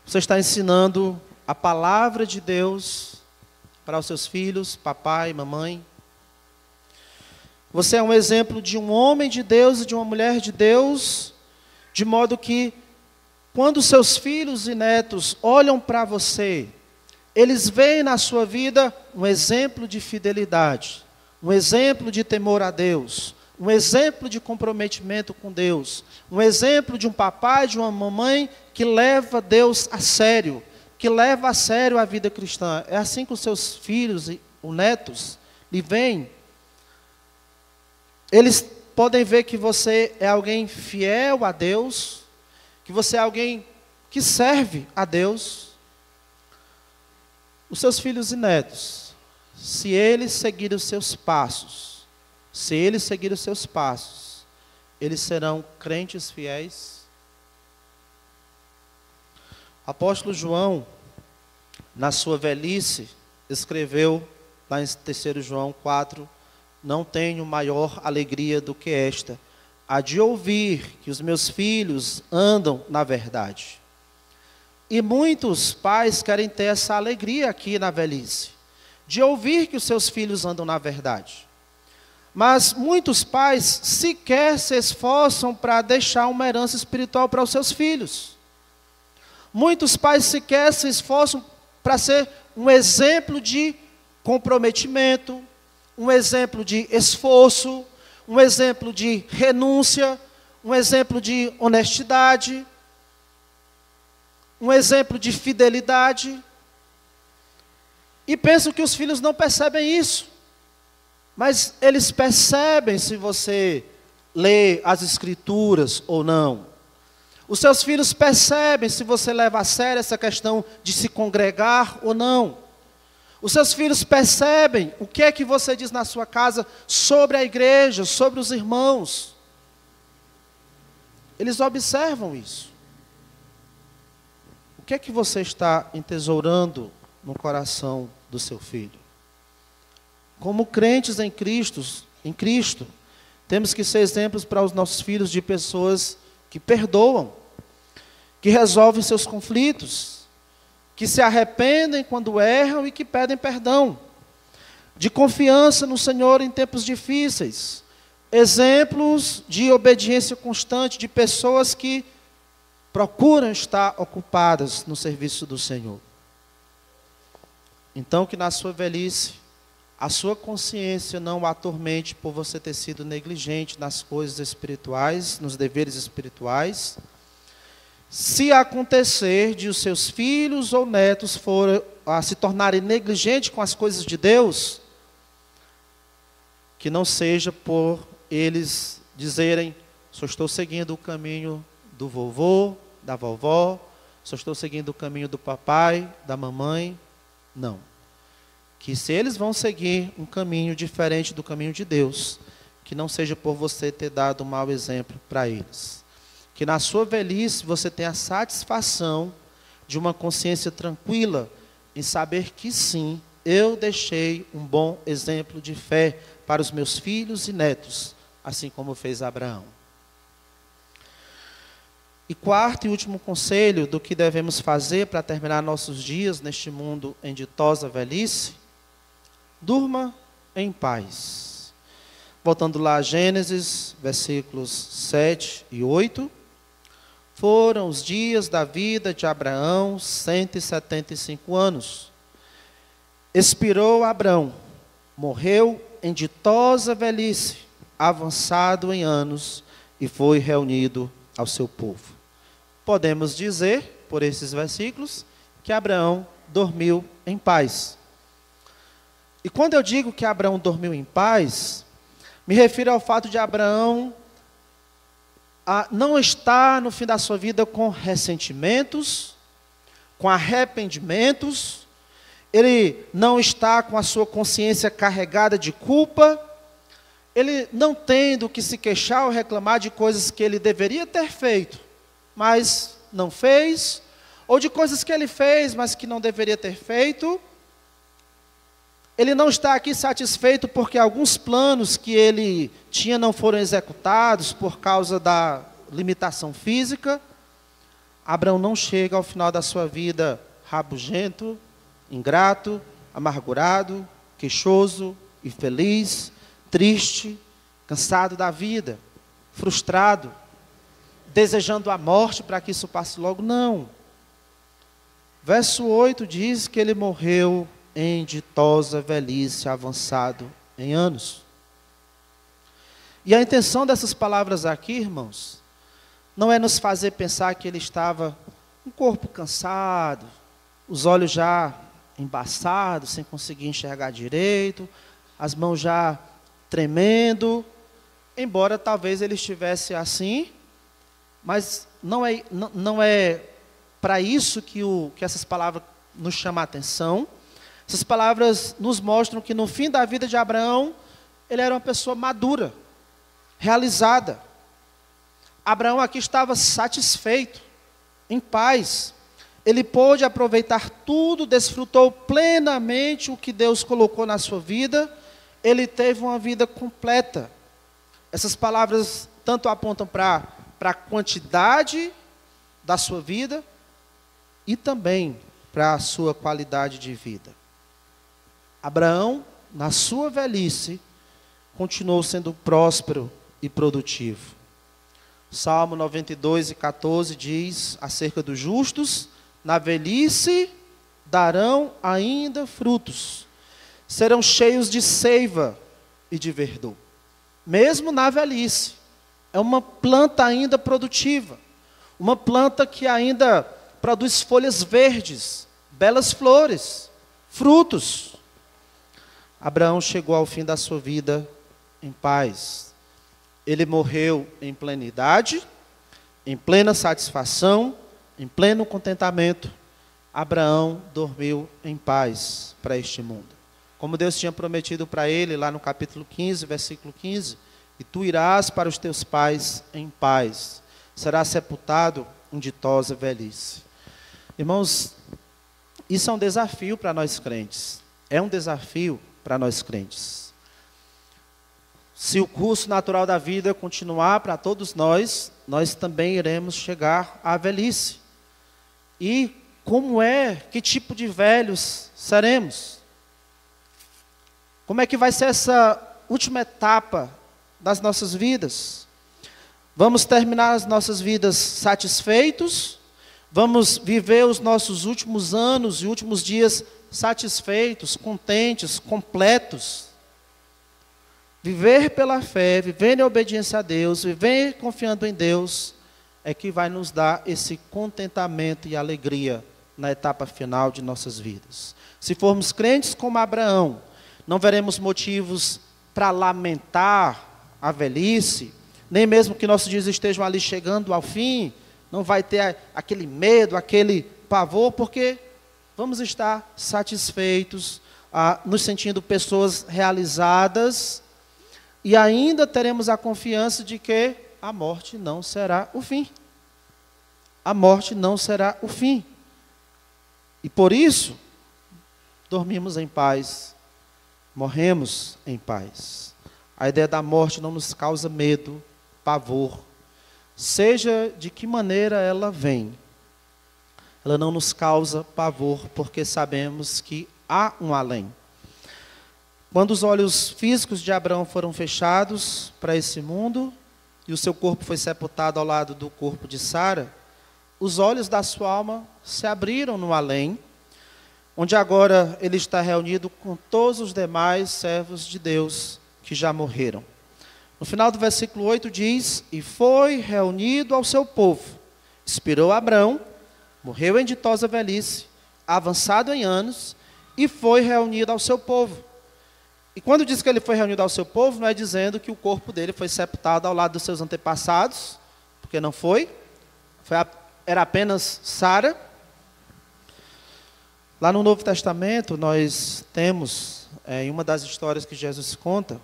Você está ensinando a palavra de Deus para os seus filhos, papai, mamãe? Você é um exemplo de um homem de Deus e de uma mulher de Deus, de modo que, quando seus filhos e netos olham para você, eles veem na sua vida um exemplo de fidelidade, um exemplo de temor a Deus, um exemplo de comprometimento com Deus, um exemplo de um papai, de uma mamãe que leva Deus a sério, que leva a sério a vida cristã. É assim que os seus filhos e os netos lhe veem. Eles podem ver que você é alguém fiel a Deus, que você é alguém que serve a Deus. Os seus filhos e netos, se eles seguirem os seus passos, eles serão crentes fiéis. O apóstolo João, na sua velhice, escreveu lá em 3 João 4, não tenho maior alegria do que esta, a de ouvir que os meus filhos andam na verdade. E muitos pais querem ter essa alegria aqui na velhice, de ouvir que os seus filhos andam na verdade. Mas muitos pais sequer se esforçam para deixar uma herança espiritual para os seus filhos. Muitos pais sequer se esforçam para ser um exemplo de comprometimento, um exemplo de esforço, um exemplo de renúncia, um exemplo de honestidade, um exemplo de fidelidade. E pensam que os filhos não percebem isso. Mas eles percebem se você lê as Escrituras ou não. Os seus filhos percebem se você leva a sério essa questão de se congregar ou não. Os seus filhos percebem o que é que você diz na sua casa sobre a igreja, sobre os irmãos. Eles observam isso. O que é que você está entesourando no coração do seu filho? como crentes em Cristo, temos que ser exemplos para os nossos filhos de pessoas que perdoam, que resolvem seus conflitos, que se arrependem quando erram e que pedem perdão, de confiança no Senhor em tempos difíceis, exemplos de obediência constante, de pessoas que procuram estar ocupadas no serviço do Senhor. Então, que na sua velhice, a sua consciência não o atormente por você ter sido negligente nas coisas espirituais, nos deveres espirituais. Se acontecer de os seus filhos ou netos se tornarem negligentes com as coisas de Deus, que não seja por eles dizerem: só estou seguindo o caminho do vovô, da vovó, só estou seguindo o caminho do papai, da mamãe. Não. Que se eles vão seguir um caminho diferente do caminho de Deus, que não seja por você ter dado um mau exemplo para eles. Que na sua velhice você tenha a satisfação de uma consciência tranquila em saber que sim, eu deixei um bom exemplo de fé para os meus filhos e netos, assim como fez Abraão. E quarto e último conselho do que devemos fazer para terminar nossos dias neste mundo em ditosa velhice: durma em paz. Voltando lá a Gênesis, versículos 7 e 8. Foram os dias da vida de Abraão 175 anos. Expirou Abrão, morreu em ditosa velhice, avançado em anos, e foi reunido ao seu povo. Podemos dizer, por esses versículos, que Abraão dormiu em paz. E quando eu digo que Abraão dormiu em paz, me refiro ao fato de Abraão não estar no fim da sua vida com ressentimentos, com arrependimentos. Ele não está com a sua consciência carregada de culpa. Ele não tem do que se queixar ou reclamar de coisas que ele deveria ter feito, mas não fez, ou de coisas que ele fez, mas que não deveria ter feito. Ele não está aqui satisfeito porque alguns planos que ele tinha não foram executados por causa da limitação física. Abraão não chega ao final da sua vida rabugento, ingrato, amargurado, queixoso, infeliz, triste, cansado da vida, frustrado, desejando a morte para que isso passe logo. Não. Verso 8 diz que ele morreu em ditosa velhice, avançado em anos. E a intenção dessas palavras aqui, irmãos, não é nos fazer pensar que ele estava com o corpo cansado, os olhos já embaçados, sem conseguir enxergar direito, as mãos já tremendo, embora talvez ele estivesse assim, mas não é para isso que essas palavras nos chamam a atenção. Essas palavras nos mostram que no fim da vida de Abraão, ele era uma pessoa madura, realizada. Abraão aqui estava satisfeito, em paz. Ele pôde aproveitar tudo, desfrutou plenamente o que Deus colocou na sua vida. Ele teve uma vida completa. Essas palavras tanto apontam para a quantidade da sua vida e também para a sua qualidade de vida. Abraão, na sua velhice, continuou sendo próspero e produtivo. Salmo 92:14 diz acerca dos justos: na velhice darão ainda frutos, serão cheios de seiva e de verdor. Mesmo na velhice, é uma planta ainda produtiva, uma planta que ainda produz folhas verdes, belas flores, frutos. Abraão chegou ao fim da sua vida em paz. Ele morreu em plenidade, em plena satisfação, em pleno contentamento. Abraão dormiu em paz para este mundo. Como Deus tinha prometido para ele, lá no capítulo 15, versículo 15, e tu irás para os teus pais em paz, serás sepultado em ditosa velhice. Irmãos, isso é um desafio para nós crentes. É um desafio para nós crentes. Se o curso natural da vida continuar para todos nós, nós também iremos chegar à velhice. E que tipo de velhos seremos? Como é que vai ser essa última etapa das nossas vidas? Vamos terminar as nossas vidas satisfeitos? Vamos viver os nossos últimos anos e últimos dias satisfeitos, contentes, completos? Viver pela fé, viver em obediência a Deus, viver confiando em Deus, é que vai nos dar esse contentamento e alegria na etapa final de nossas vidas. Se formos crentes como Abraão, não veremos motivos para lamentar a velhice, nem mesmo que nossos dias estejam ali chegando ao fim, não vai ter aquele medo, aquele pavor, porque vamos estar satisfeitos, nos sentindo pessoas realizadas, e ainda teremos a confiança de que a morte não será o fim. A morte não será o fim. E por isso, dormimos em paz, morremos em paz. A ideia da morte não nos causa medo, pavor. Seja de que maneira ela vem, ela não nos causa pavor, porque sabemos que há um além. Quando os olhos físicos de Abraão foram fechados para esse mundo, e o seu corpo foi sepultado ao lado do corpo de Sara, os olhos da sua alma se abriram no além, onde agora ele está reunido com todos os demais servos de Deus que já morreram. No final do versículo 8 diz: e foi reunido ao seu povo. Expirou Abrão, morreu em ditosa velhice, avançado em anos, e foi reunido ao seu povo. E quando diz que ele foi reunido ao seu povo, não é dizendo que o corpo dele foi sepultado ao lado dos seus antepassados, porque não foi, era apenas Sara. Lá no Novo Testamento, nós temos, em uma das histórias que Jesus conta,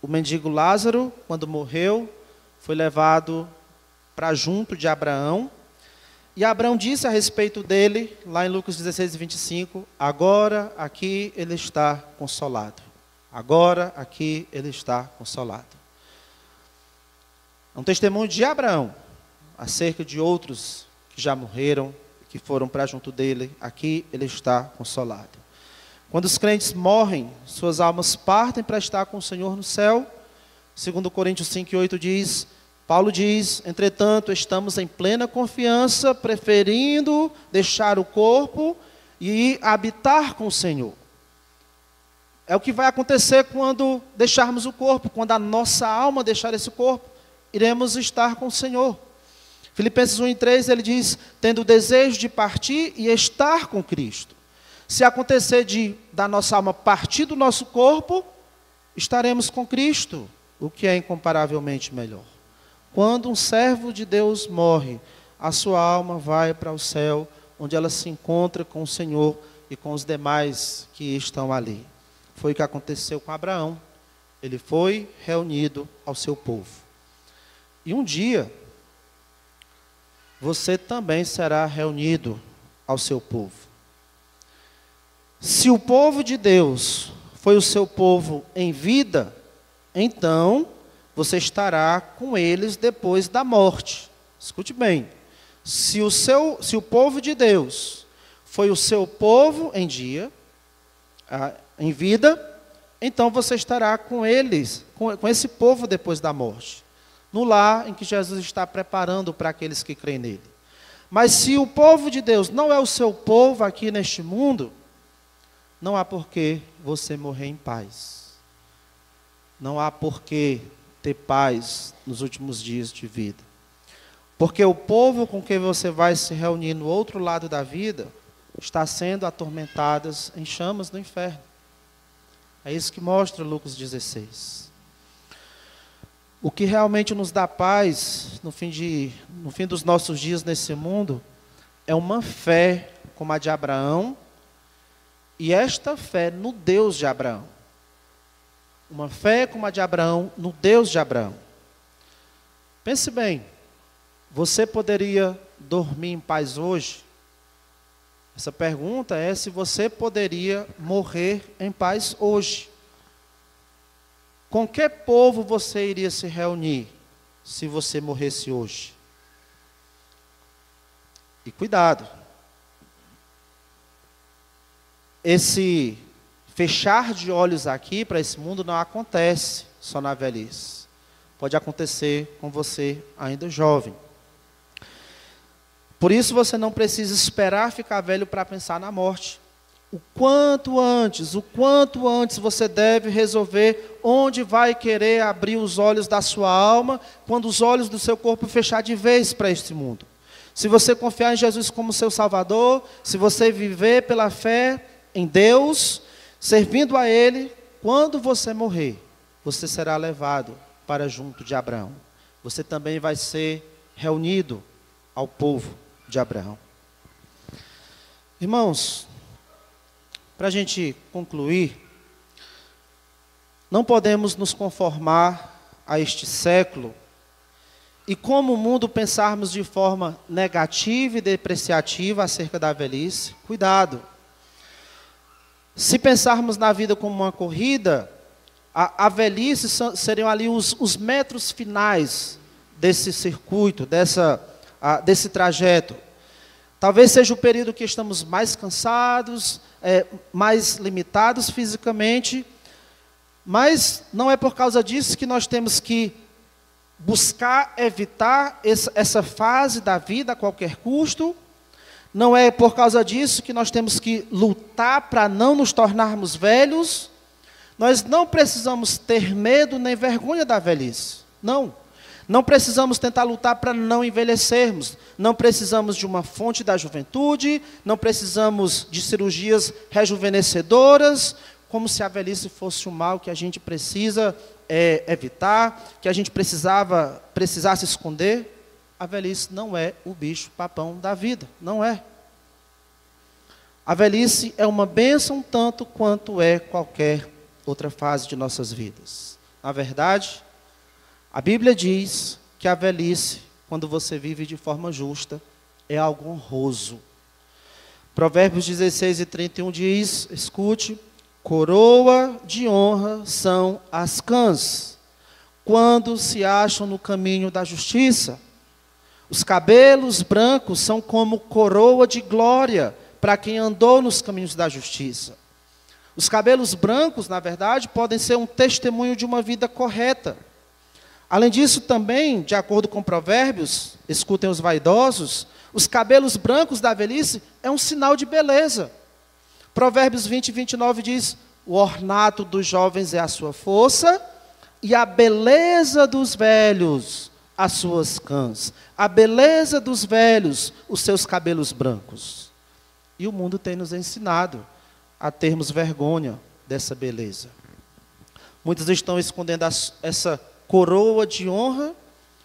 o mendigo Lázaro, quando morreu, foi levado para junto de Abraão, e Abraão disse a respeito dele, lá em Lucas 16, 25, agora aqui ele está consolado. Agora aqui ele está consolado. É um testemunho de Abraão, acerca de outros que já morreram, que foram para junto dele, aqui ele está consolado. Quando os crentes morrem, suas almas partem para estar com o Senhor no céu. 2 Coríntios 5:8 diz, Paulo diz, entretanto, estamos em plena confiança, preferindo deixar o corpo e habitar com o Senhor. É o que vai acontecer quando deixarmos o corpo, quando a nossa alma deixar esse corpo, iremos estar com o Senhor. Filipenses 1:3, ele diz, tendo o desejo de partir e estar com Cristo. Se acontecer da nossa alma partir do nosso corpo, estaremos com Cristo, o que é incomparavelmente melhor. Quando um servo de Deus morre, a sua alma vai para o céu, onde ela se encontra com o Senhor e com os demais que estão ali. Foi o que aconteceu com Abraão. Ele foi reunido ao seu povo. E um dia, você também será reunido ao seu povo. Se o povo de Deus foi o seu povo em vida, então você estará com eles depois da morte. Escute bem. Se o povo de Deus foi o seu povo em dia, em vida, então você estará com eles, com esse povo depois da morte, no lar em que Jesus está preparando para aqueles que creem nele. Mas se o povo de Deus não é o seu povo aqui neste mundo, não há por que você morrer em paz. Não há por que ter paz nos últimos dias de vida. Porque o povo com quem você vai se reunir no outro lado da vida está sendo atormentadas em chamas do inferno. É isso que mostra Lucas 16. O que realmente nos dá paz no fim dos nossos dias nesse mundo é uma fé como a de Abraão, e esta fé no Deus de Abraão. Uma fé como a de Abraão no Deus de Abraão. Pense bem, você poderia dormir em paz hoje? Essa pergunta é se você poderia morrer em paz hoje. Com que povo você iria se reunir se você morresse hoje? E cuidado. Esse fechar de olhos aqui para esse mundo não acontece só na velhice. Pode acontecer com você ainda jovem. Por isso você não precisa esperar ficar velho para pensar na morte. O quanto antes você deve resolver onde vai querer abrir os olhos da sua alma, quando os olhos do seu corpo fechar de vez para este mundo. Se você confiar em Jesus como seu Salvador, se você viver pela fé em Deus, servindo a Ele, quando você morrer, você será levado para junto de Abraão. Você também vai ser reunido ao povo de Abraão. Irmãos, para a gente concluir, não podemos nos conformar a este século e, como o mundo, pensarmos de forma negativa e depreciativa acerca da velhice. Cuidado. Se pensarmos na vida como uma corrida, a velhice seriam ali os metros finais desse circuito, desse trajeto. Talvez seja o período que estamos mais cansados, mais limitados fisicamente, mas não é por causa disso que nós temos que buscar evitar essa fase da vida a qualquer custo. Não é por causa disso que nós temos que lutar para não nos tornarmos velhos. Nós não precisamos ter medo nem vergonha da velhice. Não. Não precisamos tentar lutar para não envelhecermos. Não precisamos de uma fonte da juventude. Não precisamos de cirurgias rejuvenescedoras, como se a velhice fosse um mal que a gente precisa evitar, que a gente precisasse esconder. A velhice não é o bicho papão da vida, não é. A velhice é uma bênção tanto quanto é qualquer outra fase de nossas vidas. Na verdade, a Bíblia diz que a velhice, quando você vive de forma justa, é algo honroso. Provérbios 16:31 diz, escute, coroa de honra são as cãs, quando se acham no caminho da justiça. Os cabelos brancos são como coroa de glória para quem andou nos caminhos da justiça. Os cabelos brancos, na verdade, podem ser um testemunho de uma vida correta. Além disso, também, de acordo com Provérbios, escutem os vaidosos, os cabelos brancos da velhice é um sinal de beleza. Provérbios 20:29 diz, o ornato dos jovens é a sua força e a beleza dos velhos as suas cãs. A beleza dos velhos, os seus cabelos brancos. E o mundo tem nos ensinado a termos vergonha dessa beleza. Muitos estão escondendo essa coroa de honra,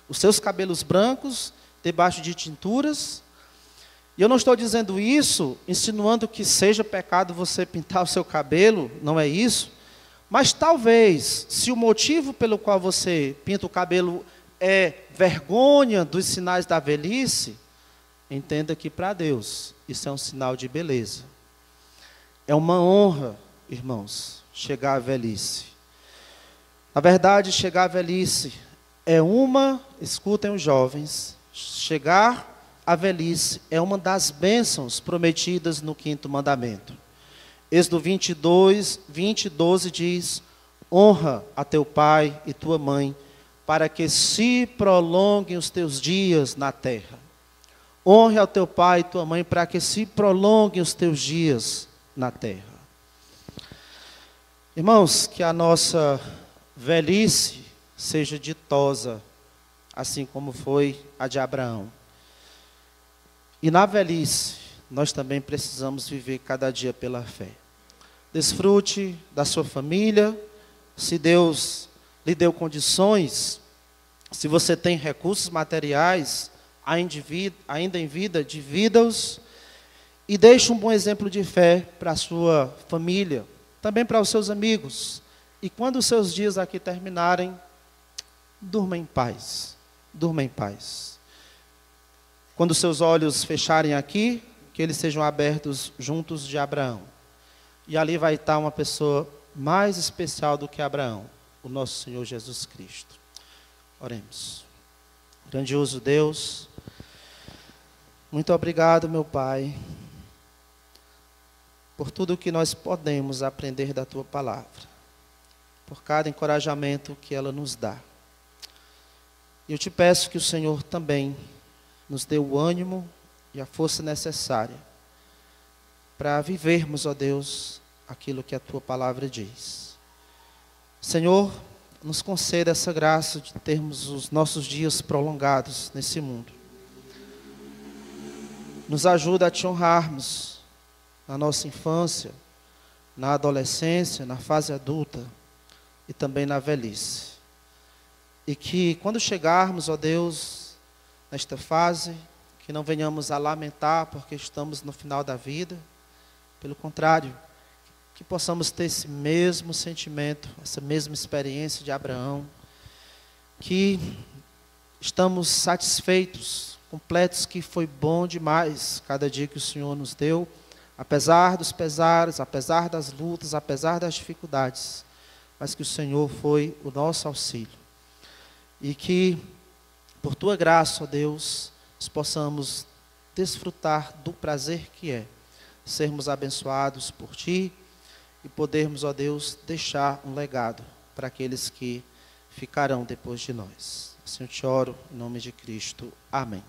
os seus cabelos brancos, debaixo de tinturas. E eu não estou dizendo isso, insinuando que seja pecado você pintar o seu cabelo, não é isso. Mas talvez, se o motivo pelo qual você pinta o cabelo é vergonha dos sinais da velhice, entenda que para Deus isso é um sinal de beleza. É uma honra, irmãos, chegar à velhice. Na verdade, chegar à velhice escutem os jovens, chegar à velhice é uma das bênçãos prometidas no 5º mandamento. Êxodo 20:12 diz, honra a teu pai e tua mãe, para que se prolonguem os teus dias na terra. Honre ao teu pai e tua mãe, para que se prolonguem os teus dias na terra. Irmãos, que a nossa velhice seja ditosa, assim como foi a de Abraão. E na velhice, nós também precisamos viver cada dia pela fé. Desfrute da sua família, se Deus lhe deu condições, se você tem recursos materiais, ainda em vida, divida-os, e deixe um bom exemplo de fé para a sua família, também para os seus amigos. E quando os seus dias aqui terminarem, durma em paz. Durma em paz. Quando os seus olhos fecharem aqui, que eles sejam abertos juntos de Abraão. E ali vai estar uma pessoa mais especial do que Abraão, o nosso Senhor Jesus Cristo. Oremos. Grandioso Deus, muito obrigado, meu Pai, por tudo que nós podemos aprender da Tua Palavra, por cada encorajamento que ela nos dá. E eu te peço que o Senhor também nos dê o ânimo e a força necessária para vivermos, ó Deus, aquilo que a Tua Palavra diz. Senhor, nos conceda essa graça de termos os nossos dias prolongados nesse mundo. Nos ajuda a te honrarmos na nossa infância, na adolescência, na fase adulta e também na velhice. E que quando chegarmos, ó Deus, nesta fase, que não venhamos a lamentar porque estamos no final da vida. Pelo contrário, que possamos ter esse mesmo sentimento, essa mesma experiência de Abraão, que estamos satisfeitos, completos, que foi bom demais cada dia que o Senhor nos deu, apesar dos pesares, apesar das lutas, apesar das dificuldades, mas que o Senhor foi o nosso auxílio. E que, por Tua graça, ó Deus, nós possamos desfrutar do prazer que é sermos abençoados por Ti, e podermos, ó Deus, deixar um legado para aqueles que ficarão depois de nós. Assim eu te oro, em nome de Cristo. Amém.